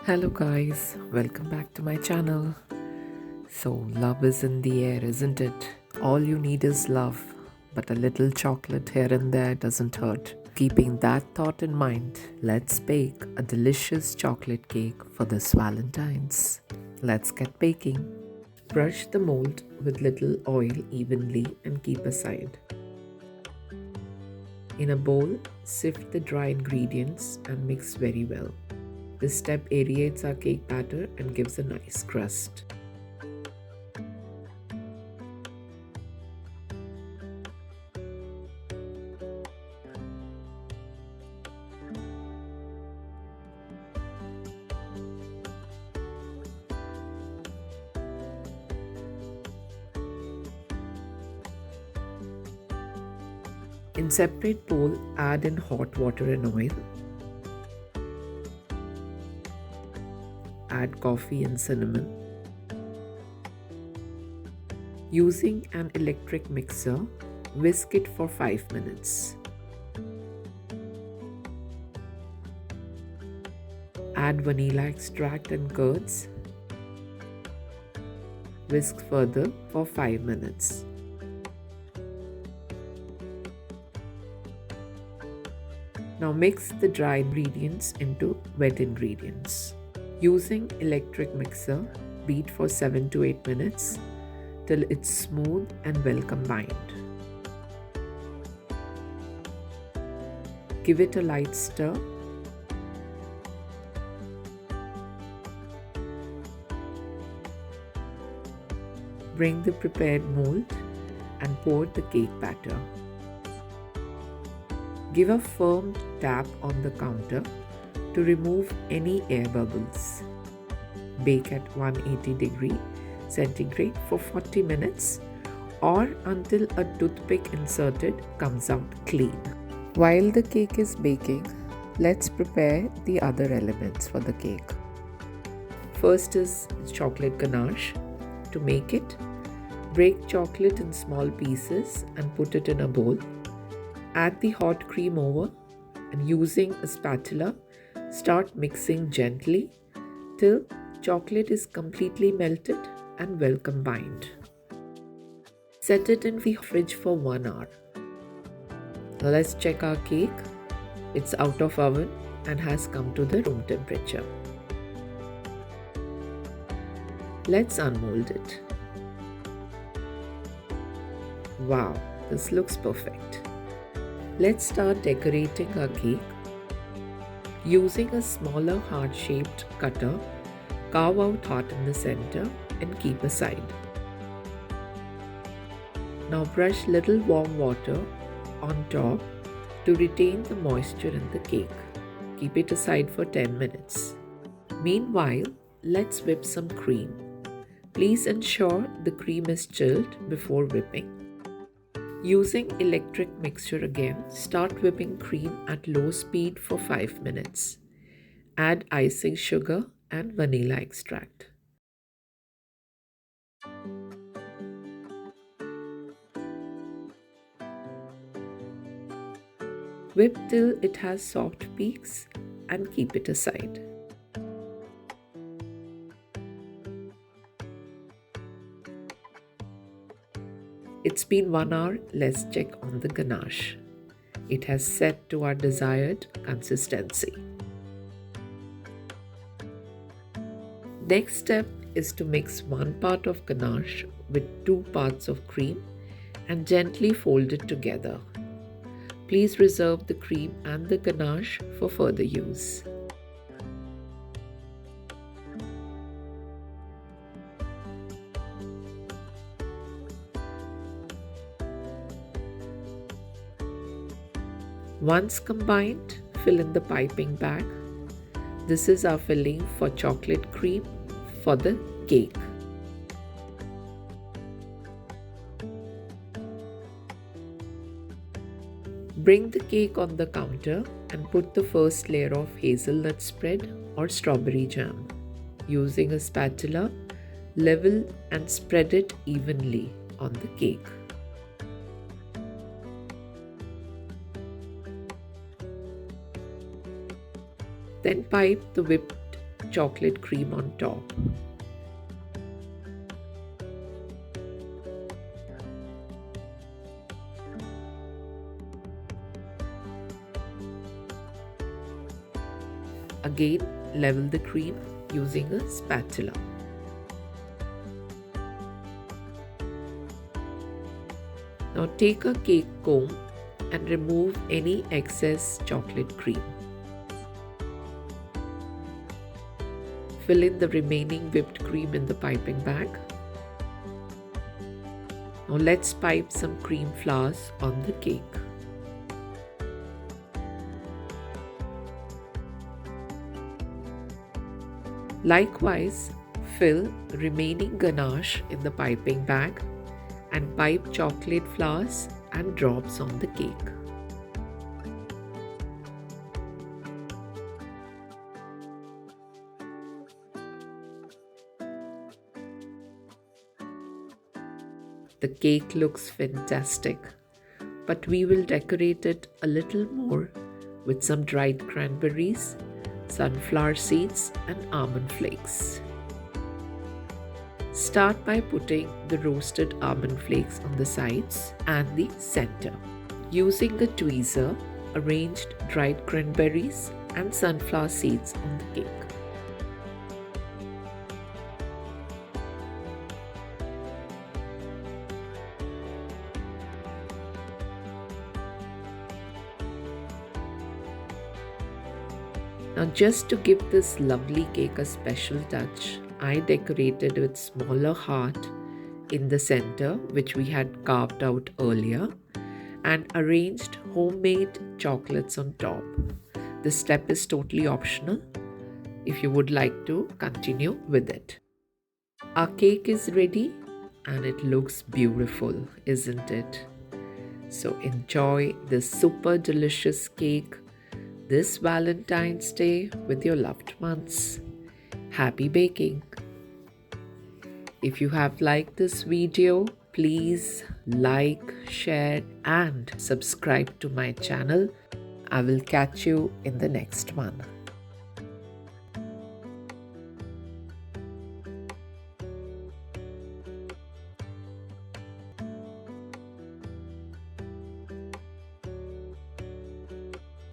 Hello guys, welcome back to my channel. So love is in the air, isn't it? All you need is love, but a little chocolate here and there doesn't hurt. Keeping that thought in mind, let's bake a delicious chocolate cake for this Valentine's. Let's get baking. Brush the mold with little oil evenly and keep aside. In a bowl, sift the dry ingredients and mix very well. This step aerates our cake batter and gives a nice crust. In separate bowl, add in hot water and oil. Add coffee and cinnamon. Using an electric mixer, whisk it for 5 minutes. Add vanilla extract and curds. Whisk further for 5 minutes. Now mix the dry ingredients into wet ingredients. Using electric mixer, beat for 7 to 8 minutes till it's smooth and well combined. Give it a light stir. Bring the prepared mold and pour the cake batter. Give a firm tap on the counter to remove any air bubbles. Bake at 180 centigrade for 40 minutes or until a toothpick inserted comes out clean. While the cake is baking, let's prepare the other elements for the cake. First is chocolate ganache. To make it, break chocolate in small pieces and put it in a bowl. Add the hot cream over and using a spatula, start mixing gently till chocolate is completely melted and well combined. Set it in the fridge for 1 hour. Now let's check our cake. It's out of oven and has come to the room temperature. Let's unmold it. Wow, this looks perfect. Let's start decorating our cake. Using a smaller heart-shaped cutter, carve out heart in the center and keep aside. Now brush little warm water on top to retain the moisture in the cake. Keep it aside for 10 minutes. Meanwhile, let's whip some cream. Please ensure the cream is chilled before whipping. Using electric mixture again, start whipping cream at low speed for 5 minutes. Add icing sugar and vanilla extract. Whip till it has soft peaks and keep it aside. It's been 1 hour, let's check on the ganache. It has set to our desired consistency. Next step is to mix 1 part of ganache with 2 parts of cream and gently fold it together. Please reserve the cream and the ganache for further use. Once combined, fill in the piping bag. This is our filling for chocolate cream for the cake. Bring the cake on the counter and put the first layer of hazelnut spread or strawberry jam. Using a spatula, level and spread it evenly on the cake. Then pipe the whipped chocolate cream on top. Again, level the cream using a spatula. Now take a cake comb and remove any excess chocolate cream. Fill in the remaining whipped cream in the piping bag. Now let's pipe some cream flowers on the cake. Likewise, fill remaining ganache in the piping bag and pipe chocolate flowers and drops on the cake. The cake looks fantastic, but we will decorate it a little more with some dried cranberries, sunflower seeds and almond flakes. Start by putting the roasted almond flakes on the sides and the center. Using a tweezer, arrange dried cranberries and sunflower seeds on the cake. Now, just to give this lovely cake a special touch, I decorated with smaller heart in the center, which we had carved out earlier, and arranged homemade chocolates on top. This step is totally optional if you would like to continue with it. Our cake is ready and it looks beautiful, isn't it? So enjoy this super delicious cake this Valentine's Day with your loved ones. Happy baking! If you have liked this video, please like, share and subscribe to my channel. I will catch you in the next one.